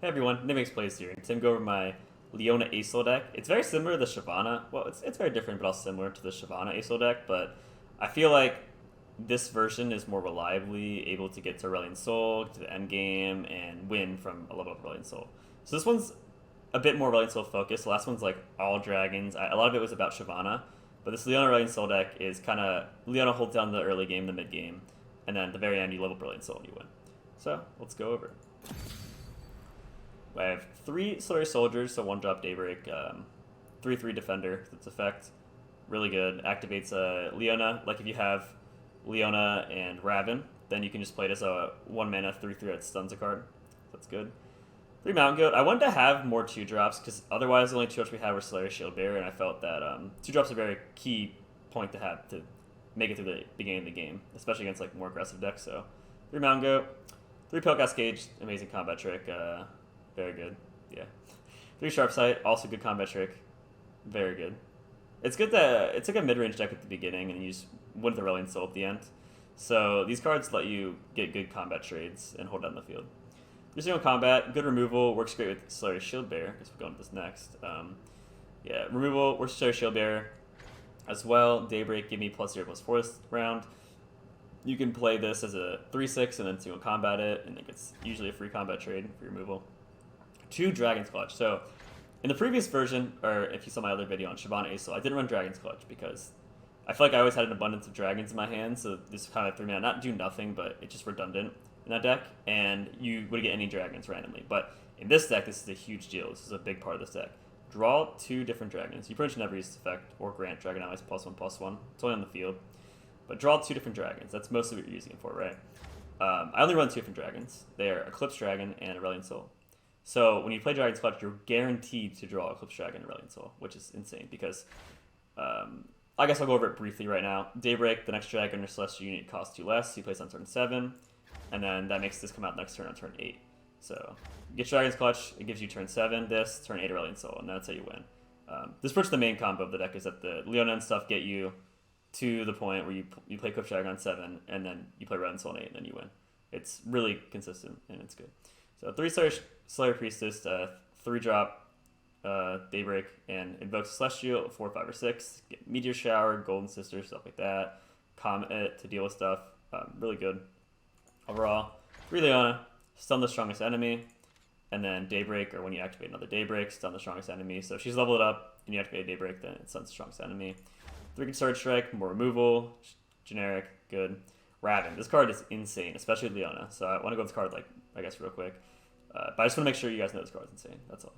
Hey everyone, NicMakesPlays here. Today I'm going over my Leona Acel deck. It's very similar to the Shyvana. Well, it's very different, but also similar to the Shyvana Acel deck. But I feel like this version is more reliably able to get to Aurelion Soul, to the end game, and win from a level of Aurelion Soul. So this one's a bit more Aurelion Soul focused. The last one's like all dragons. A lot of it was about Shyvana, but this Leona Aurelion Soul deck is kind of Leona holds down the early game, the mid game, and then at the very end you level up Aurelion Soul and you win. So let's go over it. I have 3 Slurry Soldiers, so 1-drop Daybreak, 3/3 Defender, that's effect. Really good. Activates Leona. Like if you have Leona and Raven, then you can just play it as a 1-mana 3/3 that stuns a card. That's good. 3 Mountain Goat. I wanted to have more 2-drops, because otherwise the only 2-drops we had were Slayer Shield Bearer, and I felt that 2-drops are a very key point to have to make it through the beginning of the game, especially against like more aggressive decks. So 3 Mountain Goat. 3 Pale Cascade, amazing combat trick. Very good. Yeah. 3 Sharp Sight, also good combat trick. Very good. It's good that it's like a mid-range deck at the beginning, and you just win with Aurelion Soul at the end. So these cards let you get good combat trades and hold down the field. 3 combat, good removal, works great with Slayer Shield Bearer. I guess we'll go into this next. Yeah, removal works with Slayer Shield Bearer as well. Daybreak, give me +0/+4 this round. You can play this as a 3/6 and then single combat it, and it gets usually a free combat trade for removal. 2 Dragon's Clutch. So in the previous version, or if you saw my other video on Shyvana Acel, I didn't run Dragon's Clutch because I feel like I always had an abundance of dragons in my hand, so this kind of 3-mana, not do nothing, but it's just redundant in that deck, and you would get any dragons randomly. But in this deck, this is a huge deal. This is a big part of this deck. Draw 2 different dragons. You pretty much never use this effect, or grant Dragon Allies +1/+1. It's only on the field. But draw 2 different dragons. That's mostly what you're using it for, right? I only run 2 different dragons. They are Eclipse Dragon and Aurelion Soul. So when you play Dragon's Clutch, you're guaranteed to draw Eclipse Dragon and Aurelion Soul, which is insane because I guess I'll go over it briefly right now. Daybreak, the next dragon or celestial unit costs 2 less, so you place on turn 7, and then that makes this come out next turn on turn 8. So you get Dragon's Clutch, it gives you turn 7, this, turn 8 Aurelion Soul, and that's how you win. This is pretty much the main combo of the deck, is that the Leona and stuff get you to the point where you play Eclipse Dragon on 7, and then you play Aurelion Soul on 8, and then you win. It's really consistent, and it's good. So 3 Slayer Priestess, 3-drop Daybreak, and invokes Celestial, 4, 5, or 6. Get Meteor Shower, Golden Sister, stuff like that. Comet to deal with stuff. Really good. Overall, 3 Leona, stun the strongest enemy, and then Daybreak, or when you activate another Daybreak, stun the strongest enemy. So if she's leveled up and you activate a Daybreak, then it stuns the strongest enemy. 3 Sword Strike, more removal, generic, good. Raven. This card is insane, especially with Leona. So I want to go with this card, like, I guess, real quick. But I just want to make sure you guys know this card's insane. That's all.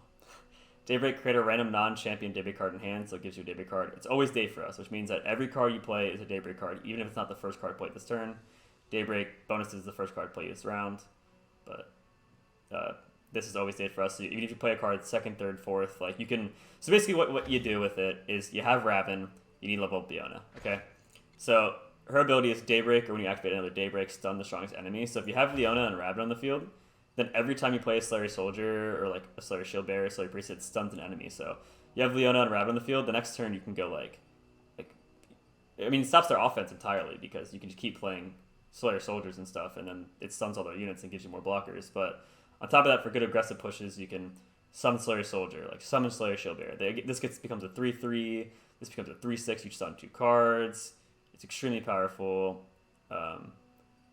Daybreak, create a random non-champion Daybreak card in hand, so it gives you a Daybreak card. It's always day for us, which means that every card you play is a Daybreak card, even if it's not the first card played this turn. Daybreak bonus is the first card played this round, but this is always day for us. So even if you play a card second, third, fourth, like you can. So basically, what you do with it is you have Raven, you need to level up Leona. Okay, so her ability is Daybreak, or when you activate another Daybreak, stun the strongest enemy. So if you have Leona and Raven on the field, then every time you play a Slayer Soldier or like a Slayer Shield Bearer, Slayer Priest, it stuns an enemy. So you have Leona and Raven on the field, the next turn you can go like I mean, it stops their offense entirely because you can just keep playing Slayer Soldiers and stuff, and then it stuns all their units and gives you more blockers. But on top of that, for good aggressive pushes, you can summon Slayer Soldier, like summon Slayer Shield Bearer. This becomes a 3/3. This becomes a 3/6. You stun 2 cards. It's extremely powerful.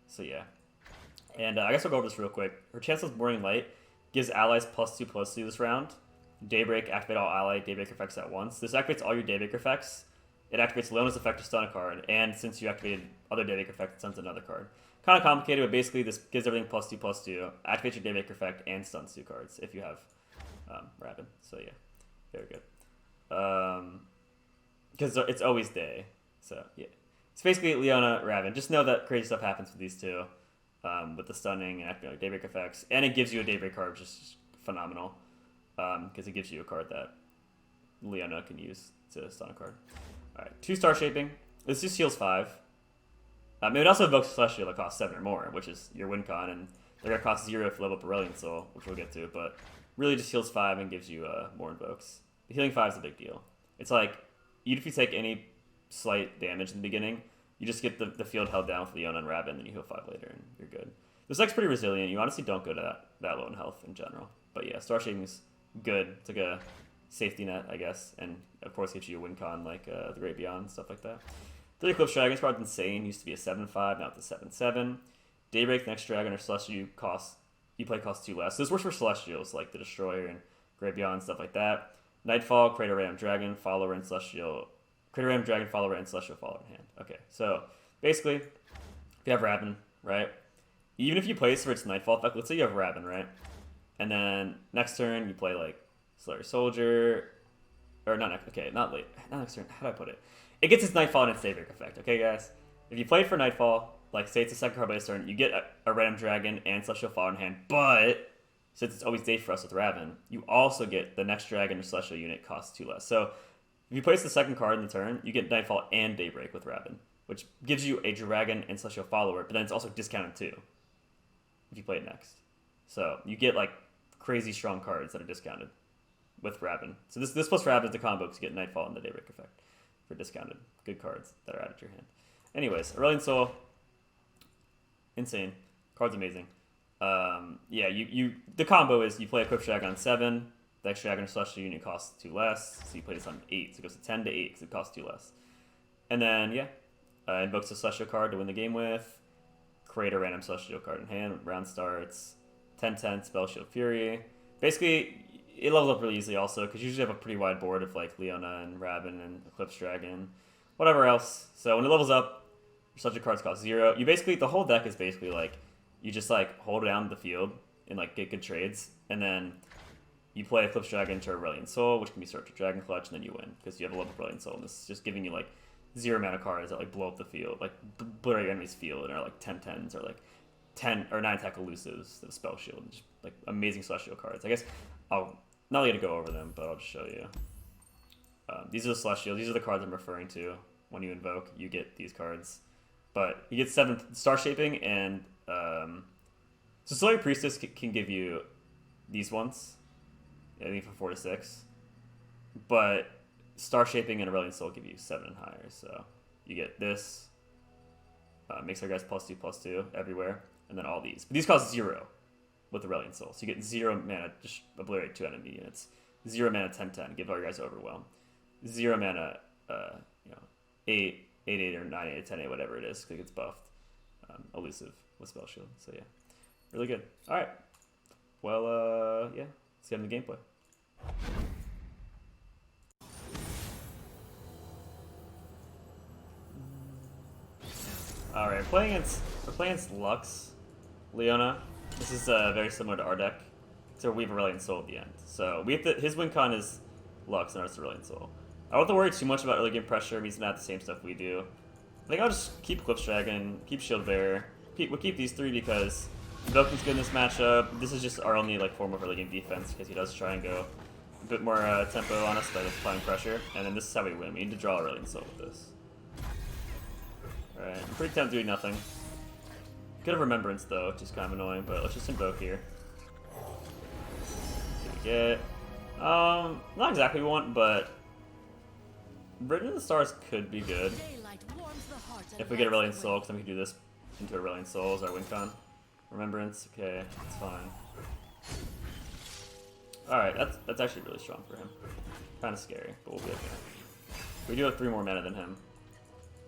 So yeah. And I guess I'll go over this real quick. Her Chancel's Morning Light gives allies +2/+2 this round. Daybreak, activate all ally Daybreak effects at once. This activates all your Daybreak effects. It activates Leona's effect to stun a card, and since you activated other Daybreak effect, it stuns another card. Kind of complicated, but basically this gives everything +2/+2. Activates your Daybreak effect and stuns 2 cards if you have Raven. So yeah, very good. Because it's always day. So yeah, it's basically Leona, Raven. Just know that crazy stuff happens with these two. With the stunning and activating Daybreak effects, and it gives you a Daybreak card, which is phenomenal, because it gives you a card that Leona can use to stun a card. All right, 2 Star Shaping. This just heals 5. It also invokes Celestial that costs 7 or more, which is your win con, and they're gonna cost 0 if you level up Aurelion Soul, which we'll get to. But really, just heals 5 and gives you more invokes. The healing 5 is a big deal. It's like even if you take any slight damage in the beginning, you just get the field held down with Leona and Raven, then you heal 5 later, and you're good. This deck's pretty resilient. You honestly don't go to that low in health in general. But yeah, Star Shaping's good. It's like a safety net, I guess, and of course gives you a win con like the Great Beyond, stuff like that. 3 Eclipse Dragon's probably insane. Used to be a 7/5, now it's a 7/7. Daybreak, next dragon, or Celestial you play costs 2 less. So this works for Celestials, like the Destroyer and Great Beyond, stuff like that. Nightfall, create a random dragon, follower, and Celestial. Create a random dragon, follower, and Celestial follower in hand. Okay, so basically, if you have Rabin, right? Even if you place for its Nightfall effect, let's say you have Rabin, right? And then next turn you play like Slayer Soldier, or not next, okay, not next turn, how do I put it? It gets its Nightfall and its Daybreak effect, okay guys? If you play for Nightfall, like say it's a second card by this turn, you get a random dragon and Celestial follower in hand, but since it's always day for us with Rabin, you also get the next dragon or Celestial unit costs 2 less. So if you place the second card in the turn, you get Nightfall and Daybreak with Rabin, which gives you a dragon and Celestial follower, but then it's also discounted too if you play it next. So you get like crazy strong cards that are discounted with Rabin. So this plus Rabin is the combo because you get Nightfall and the Daybreak effect for discounted. Good cards that are added to your hand. Anyways, Aurelion Soul, insane. Card's amazing. Yeah, the combo is you play Eclipse Dragon on 7, the extra dragon or Celestial unit costs 2 less, so you play this on 8, so it goes to 10 to 8 because it costs 2 less. And then, yeah, invokes a Celestial card to win the game with, create a random Celestial card in hand, round starts, 10/10, Spell Shield Fury. Basically, it levels up really easily also, because you usually have a pretty wide board of like Leona and Rabin and Eclipse Dragon, whatever else. So when it levels up, your Celestial cards cost 0. You basically, the whole deck is basically like, you just like hold down the field and like get good trades, and then you play Eclipse Dragon to Aurelion Soul, which can be search or Dragon Clutch, and then you win because you have a level Aurelion Soul, and this is just giving you like 0 mana cards that like blow up the field, like blur your enemy's field, and are like 10/10s or like 10 or 9 attack elusives, the Spell Shield, and just like amazing Celestial cards. I guess I'll not really gonna go over them, but I'll just show you. These are the Celestials. These are the cards I'm referring to. When you invoke, you get these cards, but you get 7 Star Shaping and so Slayer Priestess can give you these ones, I think, for 4 to 6, but Star Shaping and Aurelion Soul give you 7 and higher. So you get this, makes our guys +2/+2 everywhere, and then all these. But these cost 0 with Aurelion Soul, so you get 0 mana, just obliterate 2 enemy units. 0 mana 10/10, give all your guys Overwhelm. 0 mana, 8/8 or 9/8 or 10/8, whatever it is, because it gets buffed. Elusive with Spell Shield. So yeah, really good. All right. Well, yeah, let's get into the gameplay. All right, we're playing against Lux, Leona. This is very similar to our deck, except we have Aurelion Soul at the end. So we have his win con is Lux and ours is Aurelion Soul. I don't have to worry too much about early game pressure. He's not the same stuff we do. I think I'll just keep Eclipse Dragon, keep Shield Bearer. We'll keep these 3 because Invoking's good in this matchup. This is just our only like form of early game defense because he does try and go a bit more tempo on us by applying pressure. And then this is how we win. We need to draw Aurelion Soul with this. Alright, I'm pretty tempted doing nothing. Could have Remembrance though, which is kind of annoying, but let's just invoke here. See what we get. Not exactly what we want, but Written in the Stars could be good. If we get Aurelion Soul, because then we can do this into Aurelion Soul as our win con. Remembrance, okay, that's fine. Alright, that's actually really strong for him. Kind of scary, but we'll be okay. We do have 3 more mana than him,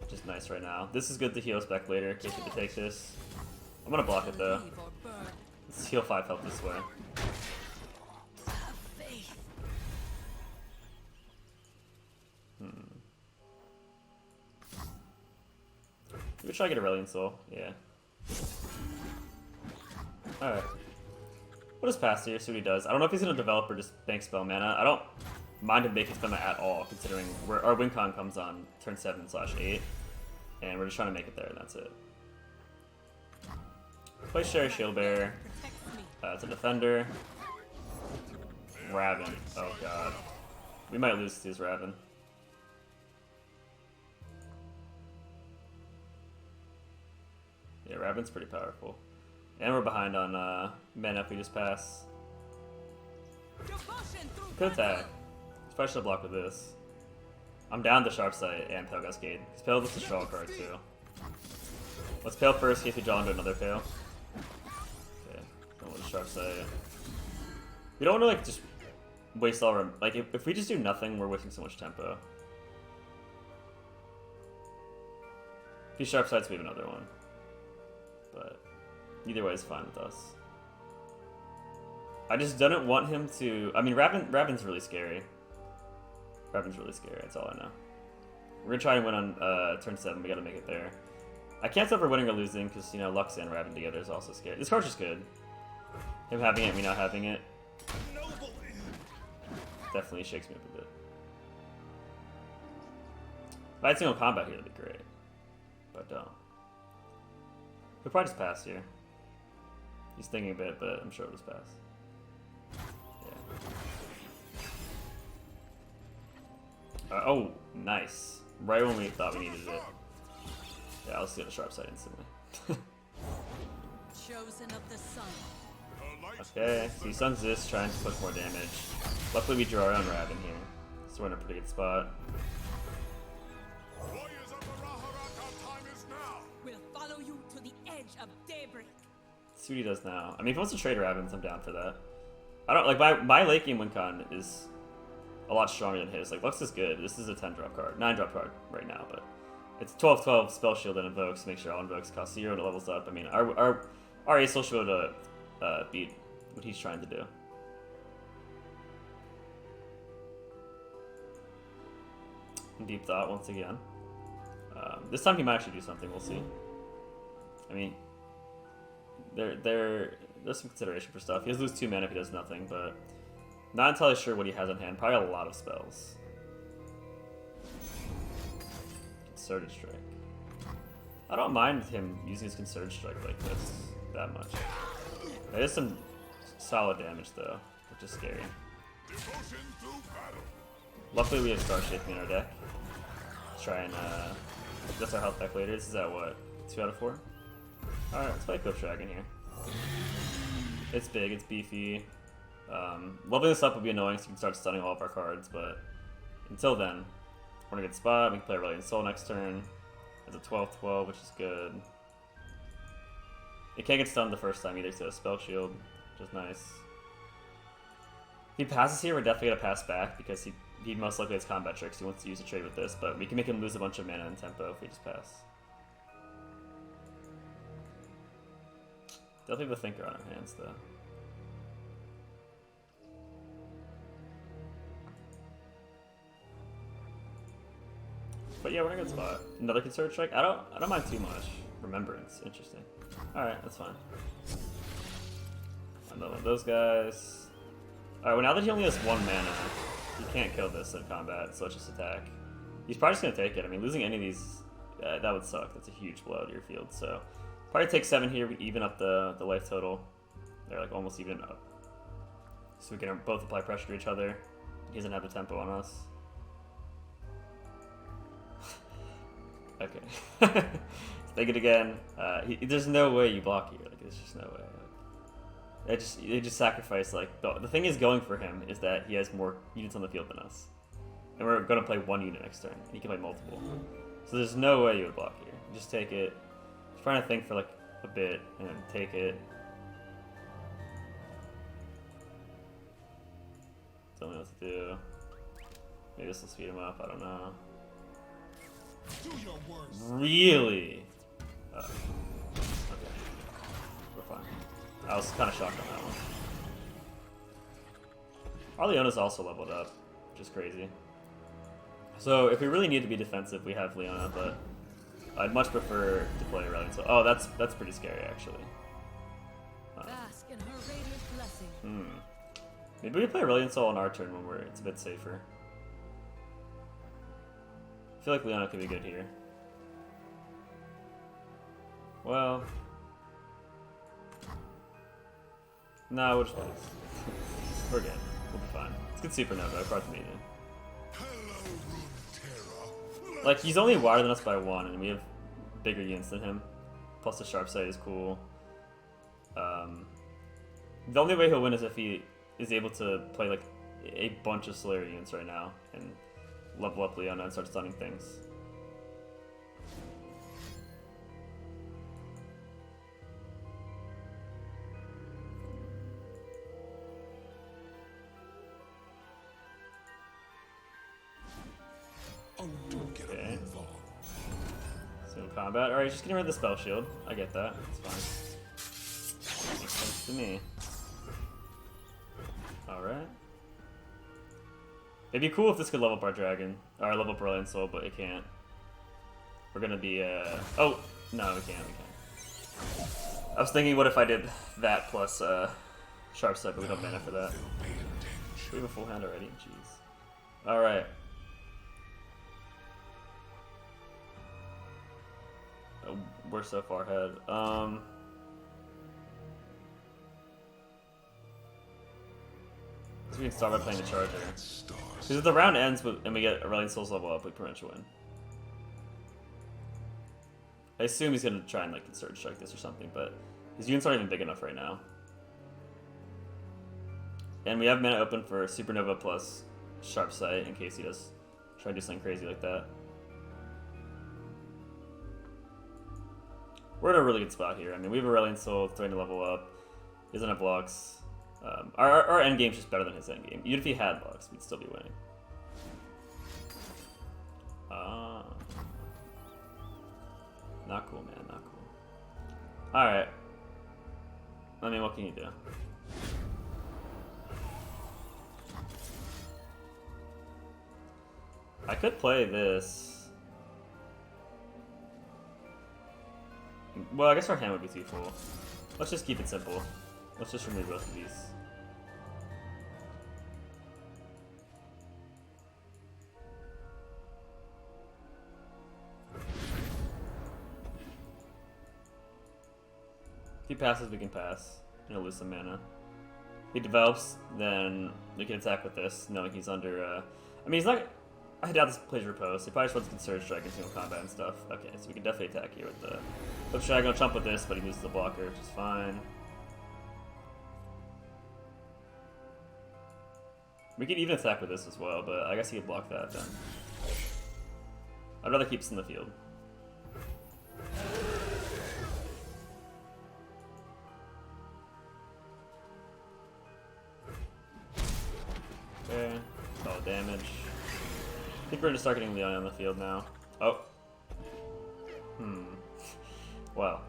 which is nice right now. This is good to heal us back later in case we have to take this. I'm gonna block it though. Let's heal 5 health this way. We try to get Aurelion Soul, yeah. Alright. We'll just pass here, see what he does. I don't know if he's gonna develop or just bank spell mana. I don't mind him banking spell mana at all, considering our win con comes on turn 7/8. And we're just trying to make it there, and that's it. Play Sherry Shield Bearer. It's a defender. Rabin. Oh god. We might lose to his Rabin. Yeah, Rabin's pretty powerful. And we're behind on mana if we just pass. Could attack. Probably should block with this. I'm down to Sharp Sight and Pale Cascade. Because Pale is a draw card too. Let's Pale first in case we draw into another Pale. Okay, don't want to Sharp Sight. We don't want to like just waste all our like if we just do nothing, we're wasting so much tempo. If he sharp sides, we have another one. But either way is fine with us. I just didn't want him to. I mean, Raven's really scary. Raven's really scary. That's all I know. We're gonna try and win on turn 7. We gotta make it there. I can't tell if we're winning or losing because you know Lux and Raven together is also scary. This card's just good. Him having it, me not having it, definitely shakes me up a bit. If I had single combat here, that'd be great. But don't. He'll probably just pass here. He's thinking a bit, but I'm sure it'll just pass. Yeah. Oh, nice. Right when we thought we needed it. Yeah, let's get a sharp side instantly. Chosen of the sun. Okay, so he suns this, trying to push more damage. Luckily we drew our own Raven here, so we're in a pretty good spot. We'll follow you to the edge of daybreak. See what he does now. I mean, if he wants to trade Ravens, I'm down for that. I don't like my late game win con is a lot stronger than his. Like Lux is good. This is a 10-drop card, 9-drop card right now, but it's 12/12 spell shield and invokes to make sure all invokes cost 0 and it levels up. I mean, our Ace will show to beat what he's trying to do. Deep thought once again. This time he might actually do something. We'll see. I mean, there's some consideration for stuff. He does lose 2 mana if he does nothing, but not entirely sure what he has on hand. Probably a lot of spells. Concerted Strike. I don't mind him using his Concerted Strike like this that much. There is some solid damage though, which is scary. Luckily we have Star Shaping in our deck. Let's try and that's our health deck later. This is at what? 2 out of 4? Alright, let's play Ghost Dragon here. It's big, it's beefy. Leveling this up would be annoying so you can start stunning all of our cards, but until then, we're in a good spot. We can play Aurelion Soul next turn. It's a 12/12, which is good. It can't get stunned the first time either, so Spell Shield, which is nice. If he passes here, we're definitely going to pass back because he most likely has combat tricks. He wants to use a trade with this, but we can make him lose a bunch of mana and tempo if we just pass. Definitely the Thinker on our hands, though. But yeah, we're in a good spot. Another Concerted Strike. I don't mind too much. Remembrance, interesting. All right, that's fine. Another one of those guys. All right, well now that he only has 1 mana, he can't kill this in combat, so let's just attack. He's probably just gonna take it. I mean, losing any of these, that would suck. That's a huge blow to your field. So probably take 7 here. We even up the life total. They're like almost even up. So we can both apply pressure to each other. He doesn't have the tempo on us. Okay. Take it again. There's no way you block here. Like, there's just no way. They just sacrifice. Like the thing is going for him is that he has more units on the field than us, and we're gonna play 1 unit next turn. He can play multiple. So there's no way you would block here. You just take it. Just trying to think for like a bit and then take it. Tell me what to do. Maybe this will speed him up. I don't know. Really? Okay. We're fine. I was kind of shocked on that one. Our Leona's also leveled up, which is crazy. So if we really need to be defensive, we have Leona, but I'd much prefer to play Aurelion. So that's pretty scary actually. Bask in her radiant blessing. Maybe we play Aurelion Soul on our turn when it's a bit safer. I feel like Leona could be good here. Well, no, we'll just play this. We're good. We'll be fine. It's good Supernova. Across the median. Like, he's only wider than us by 1, and we have bigger units than him. Plus the sharp sight is cool. The only way he'll win is if he is able to play like a bunch of Slayer units right now and level up Leona and start stunning things. combat. Alright, just getting rid of the spell shield. I get that. It's fine. Makes sense to me. Alright. It'd be cool if this could level up our dragon. Or level up Aurelion Soul, but it can't. We're gonna be, oh! No, we can't. I was thinking, what if I did that plus, Sharp Sight, but we don't mana for that. We have a full hand already? Jeez. Alright. Oh, we're so far ahead. So we can start by playing the Charger. Because if the round ends and we get Aurelion Soul's level up, we pretty much win. I assume he's gonna try and like Surge Strike this or something, but his units aren't even big enough right now. And we have mana open for Supernova plus Sharp Sight in case he does try to do something crazy like that. We're in a really good spot here. I mean, we have Aurelion Soul trying to level up. He doesn't have blocks. Our end game's just better than his end game. Even if he had blocks, we'd still be winning. Not cool, man. Not cool. Alright. I mean, what can you do? I could play this. Well, I guess our hand would be too full. Let's just keep it simple. Let's just remove both of these. If he passes, we can pass. He'll lose some mana. If he develops, then we can attack with this, knowing he's under, I mean, he's not... I doubt this plays Repose. He probably just wants to Surge Strike in single combat and stuff. Okay, so we can definitely attack here with the... Flip Shag, gonna jump with this, but he loses the blocker, which is fine. We could even attack with this as well, but I guess he could block that then. I'd rather keep this in the field. Okay, solid damage. I think we're gonna start getting Leona on the field now. Oh. Wow.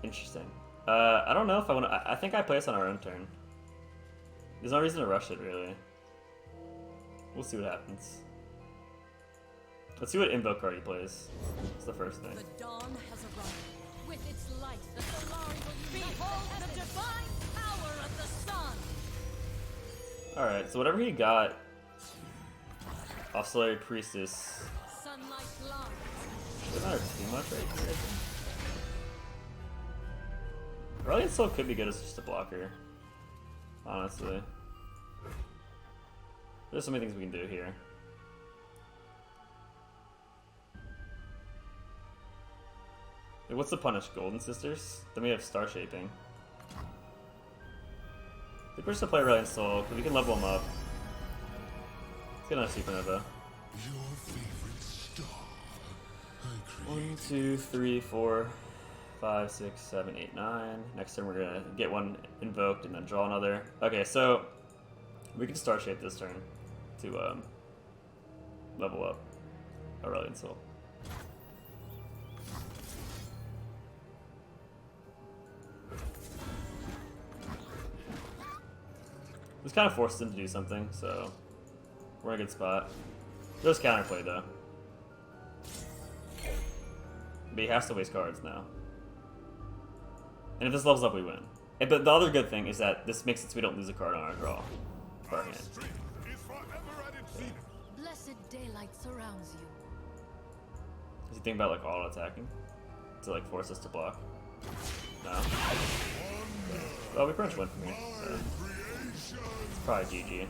Interesting. I don't know if I want to... I think I play this on our own turn. There's no reason to rush it, really. We'll see what happens. Let's see what Invoke card he plays. That's the first thing. The dawn has arrived. With its light, the Solari will unite. Behold the divine power of the sun! Alright, so whatever he got off Solari Priestess... Sunlight lies. Doesn't matter too much right here, I think. Aurelion Soul could be good as just a blocker. Honestly. There's so many things we can do here. Wait, what's the punish? Golden Sisters? Then we have Star Shaping. I think we're just gonna play Aurelion Soul, because we can level him up. Let's get another Supernova. Your favorite star. 1, 2, 3, 4, 5, 6, 7, 8, 9. Next turn we're gonna get one invoked and then draw another. Okay, so we can Star Shape this turn to level up Aurelion Soul. This kind of forced him to do something, so we're in a good spot. There's counterplay though. But he has to waste cards now. And if this levels up, we win. But the other good thing is that this makes it so we don't lose a card on our draw. For our hand. Blessed daylight surrounds you. Does he think about like auto attacking? To like force us to block? No. Well, we pretty much win from here. So. It's probably GG.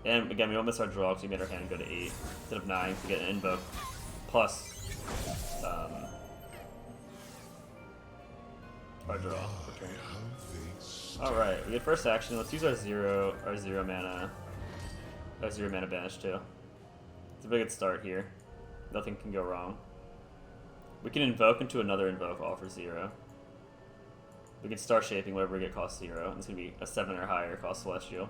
And again, we don't miss our draw because we made our hand go to 8 instead of 9 to get an invoke. Plus our draw for turn. Alright, we get first action. Let's use our zero mana banish too. It's a very good start here. Nothing can go wrong. We can invoke into another invoke, all for 0. We can start shaping whatever we get cost 0, and it's gonna be a 7 or higher cost Celestial.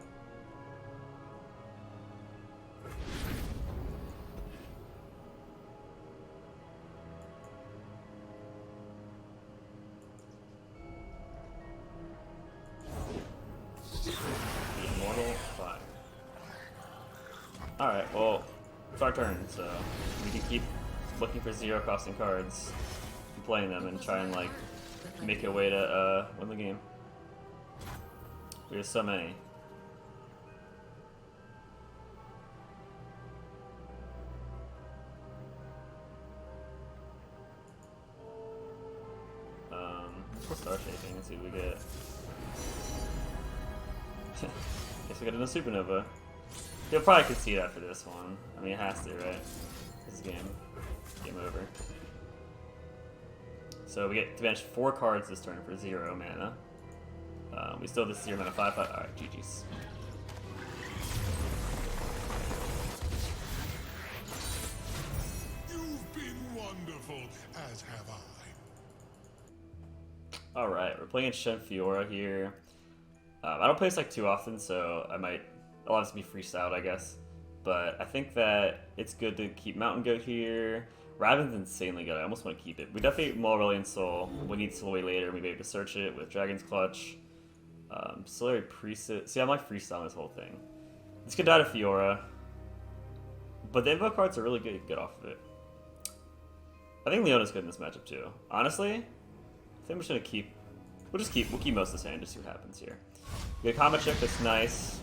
Alright, well, it's our turn, so we can keep looking for 0 costing cards and playing them and try and like make a way to win the game. We have so many. Let's go Star Shaping and see what we get. Guess we got another Supernova. He'll probably concede after this one. I mean, it has to, right? This is game over. So we get to bench 4 cards this turn for 0 mana. We still have this 0 mana 5/5. Alright, GG's. You've been wonderful, as have I. Alright, we're playing Shen Fiora here. I don't play this like too often, so I'll have to be freestyled, I guess. But I think that it's good to keep Mountain Goat here. Raven's insanely good. I almost want to keep it. We definitely Maul Aurelion Soul. We need Soul Away later. We may be able to search it with Dragon's Clutch. Solary Priestess. See, I'm like freestyling this whole thing. This could die to Fiora. But the invoke cards are really good to get off of it. I think Leona's good in this matchup too. Honestly, I think we're just gonna keep. We'll keep most of this hand, just see what happens here. We get a combat check that's nice.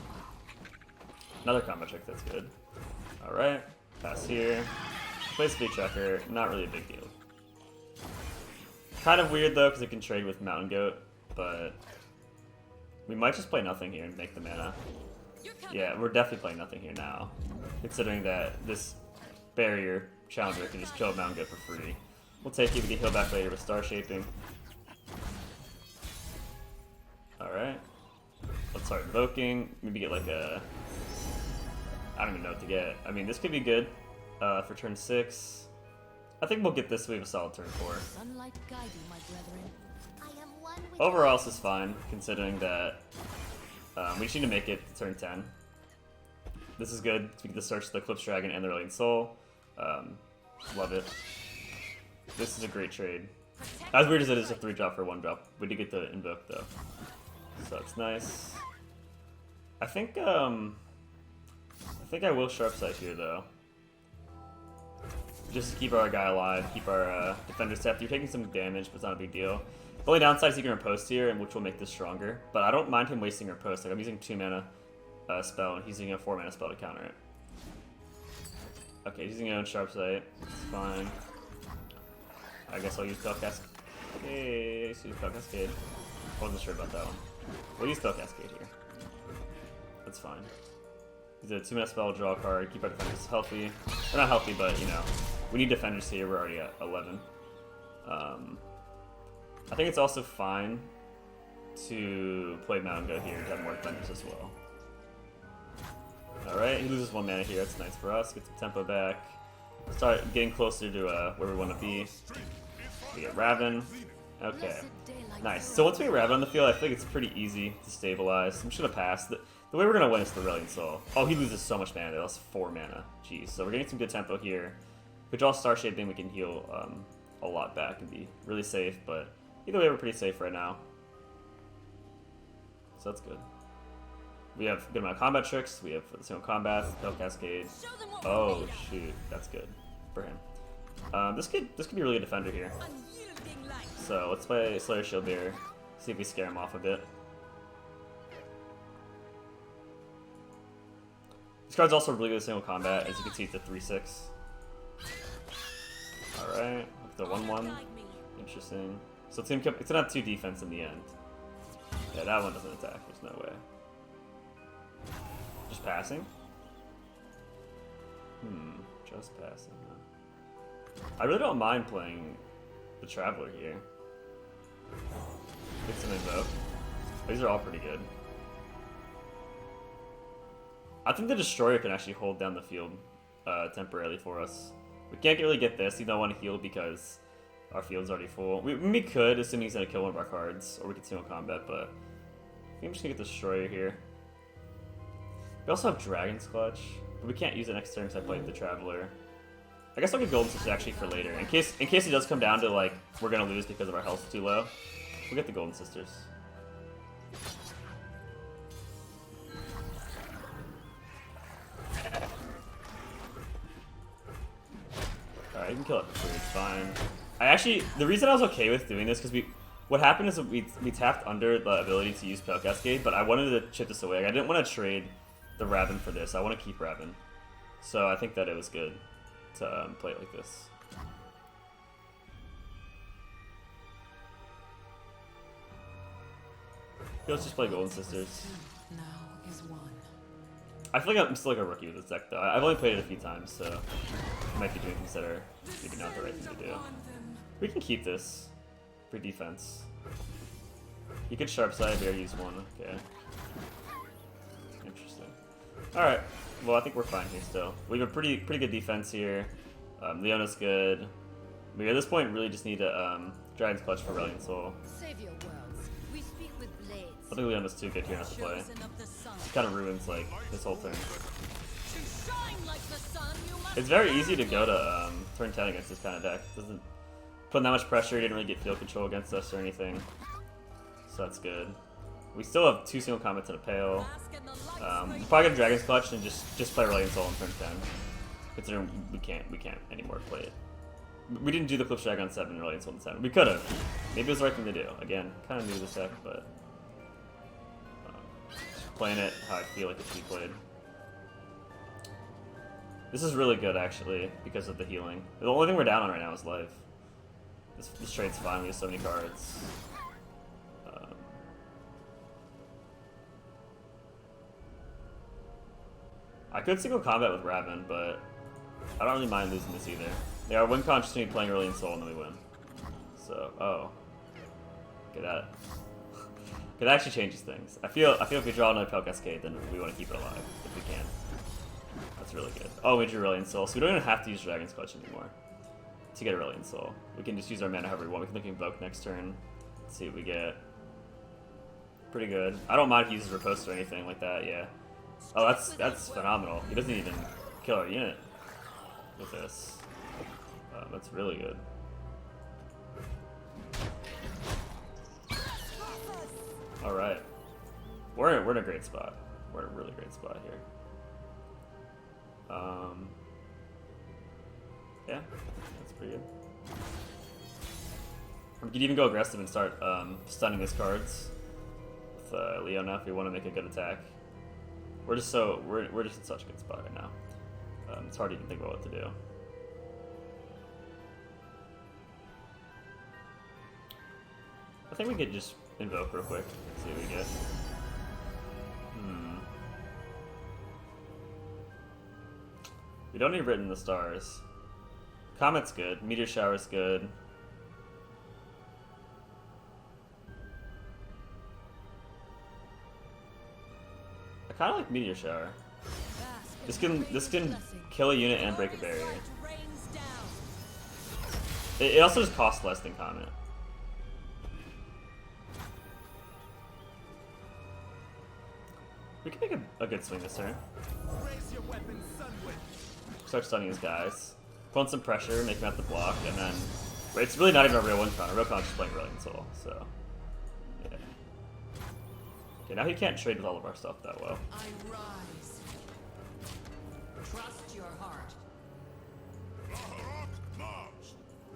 Another combat check that's good. Alright, pass here. Play Speed Tracker, not really a big deal. Kind of weird though, because it can trade with Mountain Goat, but we might just play nothing here and make the mana. Yeah, we're definitely playing nothing here now, considering that this barrier challenger can just kill Mountain Goat for free. We'll take it, we can heal back later with Star Shaping. Alright. Let's start invoking. Maybe get like a... I don't even know what to get. I mean, this could be good for turn 6. I think we'll get this. We have a solid turn 4. Sunlight guide you, my brethren. I am one with Overall, this is fine, considering that we just need to make it to turn 10. This is good. We get to search the Eclipse Dragon and the Aurelion Soul. Love it. This is a great trade. As weird as it is, a 3-drop for 1-drop. We did get the invoke though, so that's nice. I think I will Sharp Sight here though, just to keep our guy alive, keep our defender stepped. You're taking some damage, but it's not a big deal. The only downside is he can riposte here, and which will make this stronger. But I don't mind him wasting riposte. Like I'm using 2 mana spell, and he's using a 4 mana spell to counter it. Okay, he's using his own Sharp Sight. It's fine. I guess I'll use Spell Cascade. Use Spell Cascade. I wasn't sure about that one. We'll use Spell Cascade here. That's fine. He's a 2 mana spell, draw a card, keep our defenders healthy. They're not healthy, but you know, we need defenders here. We're already at 11. I think it's also fine to play Mountain Goat here to have more defenders as well. Alright, he loses 1 mana here. That's nice for us. Get some tempo back. Start getting closer to where we want to be. We get Raven. Okay. Nice. So once we get Raven on the field, I think it's pretty easy to stabilize. I'm just going to pass. The way we're going to win is the Aurelion Soul. Oh, he loses so much mana. They lost 4 mana. Jeez. So we're getting some good tempo here. If we draw Star Shaping, we can heal a lot back and be really safe. But either way, we're pretty safe right now. So that's good. We have a good amount of combat tricks. We have the single combat, Spell Cascade. Oh shoot, that's good for him. This could be a really good defender here. So let's play Slayer Shield Bearer. See if we scare him off a bit. This card's also really good at single combat. As you can see, it's a 3/6. All right, the 1/1. Interesting. So it's gonna have 2 defense in the end. Yeah, that one doesn't attack. There's no way. Just passing? Just passing, huh? I really don't mind playing the Traveler here. Get some invoke. These are all pretty good. I think the Destroyer can actually hold down the field temporarily for us. We can't really get this, even though I want to heal because our field's already full. We could, assuming he's going to kill one of our cards, or we could single combat, but I think I'm just going to get the Destroyer here. We also have Dragon's Clutch, but we can't use it next turn because I played the Traveler. I guess I'll get Golden Sisters actually for later. In case it does come down to, like, we're going to lose because of our health too low, we'll get the Golden Sisters. I can kill it for free, it's fine. I actually, the reason I was okay with doing this, because what happened is we tapped under the ability to use Pale Cascade, but I wanted to chip this away. Like, I didn't want to trade the Raven for this. I want to keep Raven. So I think that it was good to play it like this. Let's just play Golden Sisters. Now is one. I feel like I'm still like a rookie with this deck though. I've only played it a few times, so I might be doing things that are maybe not the right thing to do. We can keep this for defense. You could sharp side there, use one. Okay. Interesting. Alright. Well, I think we're fine here still. We have a pretty good defense here. Leona's good. We at this point really just need a Dragon's Clutch for Aurelion Soul. Save your worlds. We speak with blades. I think Leona's too good here not to play. It kind of ruins like this whole turn. It's very easy to go to turn 10 against this kind of deck. It doesn't put that much pressure. You didn't really get field control against us or anything, so that's good. We still have 2 single combats and a Pale. We'll probably get a Dragon's Clutch and just play Aurelion Soul on turn 10. Considering we can't anymore play it. We didn't do the Clip Drag on 7 and Aurelion Soul on 7. We could have. Maybe it was the right thing to do. Again, kind of new to this deck, but playing it how I feel like it should be played. This is really good actually because of the healing. The only thing we're down on right now is life. This trade's fine. We have so many cards. I could single combat with Raven, but I don't really mind losing this either. Yeah, our win con just need playing Aurelion Soul and then we win. So, oh. Look at that. It actually changes things. I feel if we draw another Pale Cascade, then we want to keep it alive, if we can. That's really good. Oh, we drew Aurelion Soul, so we don't even have to use Dragon's Clutch anymore to get Aurelion Soul. We can just use our mana however we want. We can look Invoke next turn. Let's see what we get. Pretty good. I don't mind if he uses Riposte or anything like that, yeah. Oh, that's phenomenal. He doesn't even kill our unit with this. That's really good. All right, we're in a great spot. We're in a really great spot here. Yeah, that's pretty good. We could even go aggressive and start stunning his cards with Leona if we want to make a good attack. We're just in such a good spot right now. It's hard to even think about what to do. I think we could just invoke real quick, see what we get. We don't need Written in the Stars. Comet's good, Meteor Shower's good. I kinda like Meteor Shower. This can kill a unit and break a barrier. It also just costs less than Comet. We can make a good swing this turn. Start stunning his guys. Put on some pressure, make him have to block, and then... It's really not even a real win con. A real con is just playing Aurelion Soul, so... Yeah. Okay, now he can't trade with all of our stuff that well. I rise. Trust your heart.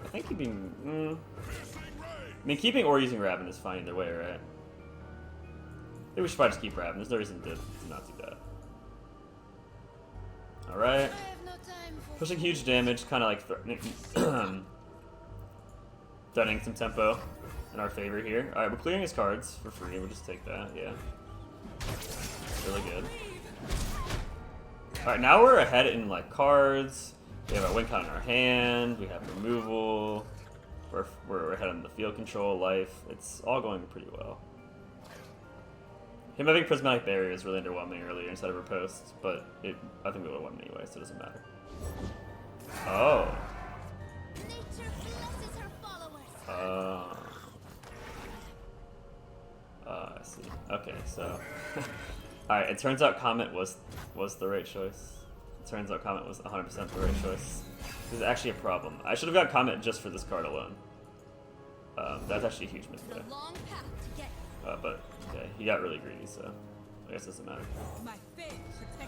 I think keeping... I mean, keeping or using Raven is fine either way, right? I think we should probably just keep Raven. There's no reason to not do that. Alright. Pushing huge damage, kind of like threatening some tempo in our favor here. Alright, we're clearing his cards for free. We'll just take that, yeah. Really good. Alright, now we're ahead in like cards. We have our win con in our hand. We have removal. We're ahead on the field control, life. It's all going pretty well. Him having Prismatic Barrier is really underwhelming earlier instead of Riposte, but I think we would have won anyway, so it doesn't matter. Oh. I see. Okay, so... Alright, it turns out Comet was the right choice. It turns out Comet was 100% the right choice. This is actually a problem. I should have got Comet just for this card alone. That's actually a huge misplay. But okay, he got really greedy, so I guess it doesn't matter.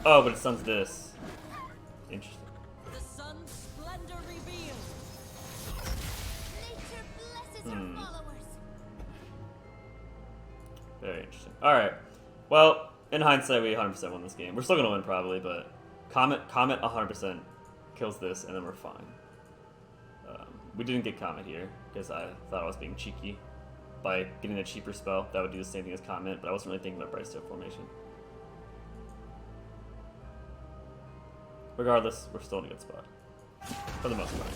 Oh, but it stuns this. Interesting. The sun's splendor revealed. Very interesting. Alright. Well, in hindsight, we 100% won this game. We're still going to win probably, but Comet 100% kills this, and then we're fine. We didn't get Comet here, because I thought I was being cheeky by getting a cheaper spell that would do the same thing as Comet, but I wasn't really thinking about Brightstone formation. Regardless, we're still in a good spot. For the most part.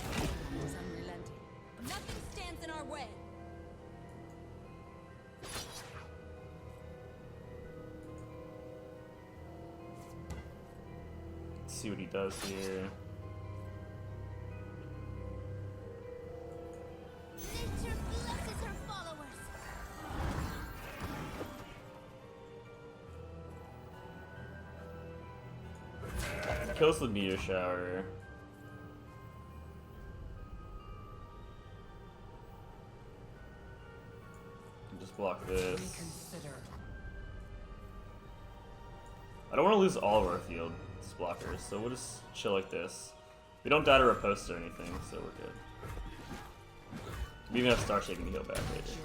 Nothing stands in our way. Let's see what he does here. Nature blesses her followers. Kills the meteor shower. Just block this. I don't want to lose all of our field blockers, so we'll just chill like this. We don't die to riposte or anything, so we're good. We even have Star Shaking to heal back later.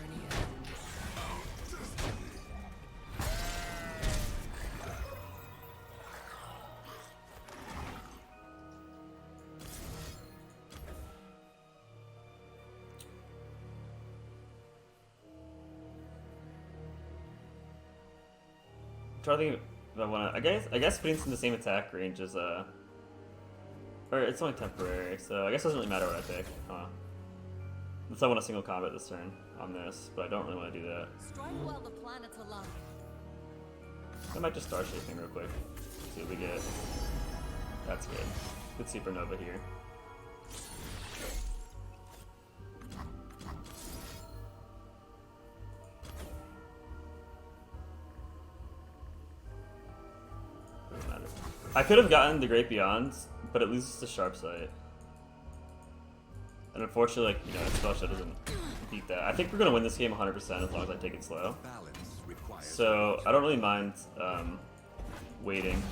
I'm trying to think if I want to. I guess putting this in the same attack range is or it's only temporary, so I guess it doesn't really matter what I pick. Unless I want a single combat this turn on this, but I don't really want to do that. Strike while the planets align. I might just Star Shaping real quick. See what we get. That's good. Good supernova here. Doesn't matter. I could have gotten the Great Beyond, but it loses to Sharp Sight. And unfortunately, like, you know, Spell Shot doesn't beat that. I think we're going to win this game 100% as long as I take it slow. So I don't really mind waiting.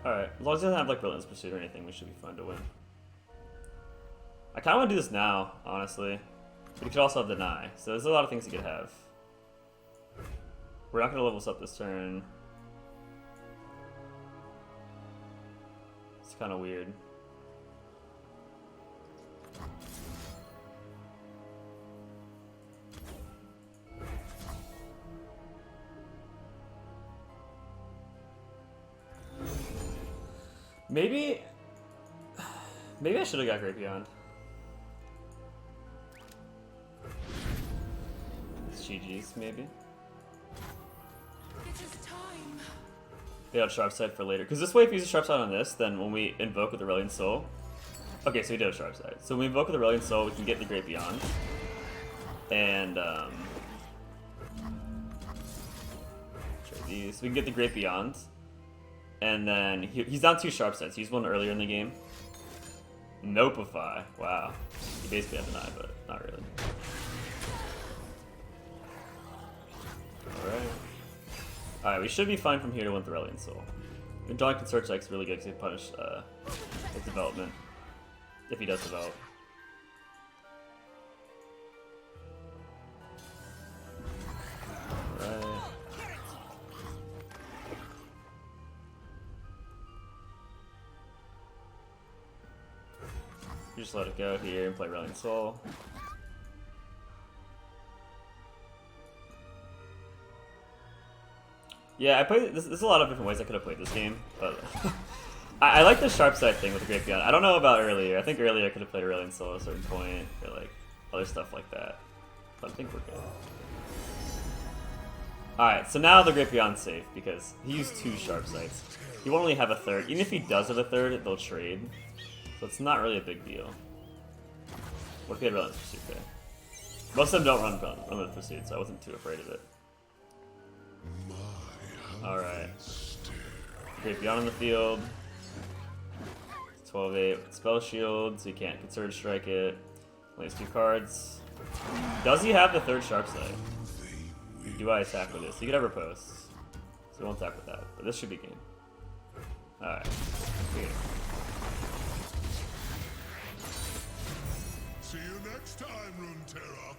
Alright, as long as it doesn't have like Relentless Pursuit or anything, we should be fine to win. I kind of want to do this now, honestly. But he could also have Deny, so there's a lot of things he could have. We're not going to level this up this turn. It's kind of weird. Maybe I should have got Great Beyond. It's GG's, maybe. It is time. They had Sharp Sight for later. Because this way, if you use a Sharp Sight on this, then when we invoke with the Aurelion Soul... Okay, so we did have Sharp Sight. So when we invoke with the Aurelion Soul, we can get the Great Beyond. And, trade these. We can get the Great Beyond. And then he's down 2 Sharp Sights. He used one earlier in the game. Nopeify. Wow. He basically had Deny, but not really. Alright. Alright, we should be fine from here to win the Aurelion Soul. And drawing Concert Strike is really good because he punish his development. If he does develop. Alright. You just let it go here and play Aurelion Soul. Yeah, I played. There's a lot of different ways I could have played this game, but I like the Sharp Side thing with the Great Beyond. I don't know about earlier. I think earlier I could have played Aurelion Soul at a certain point, or like other stuff like that. But I think we're good. Alright, so now the Great Beyond's safe because he used 2 Sharp Sights. He won't really have a third. Even if he does have a third, they'll trade. So it's not really a big deal. What if he had Relentless Pursuit there? Most of them don't run Relentless Pursuit, so I wasn't too afraid of it. Alright. Great Beyond on the field. 12-8 Spell Shield, so you can't Concerted Strike it. Only has 2 cards. Does he have the 3rd Sharp Sight? Do I attack with this? He could have Riposte. So we won't attack with that, but this should be game. Alright. Here. See you next time, Runeterra.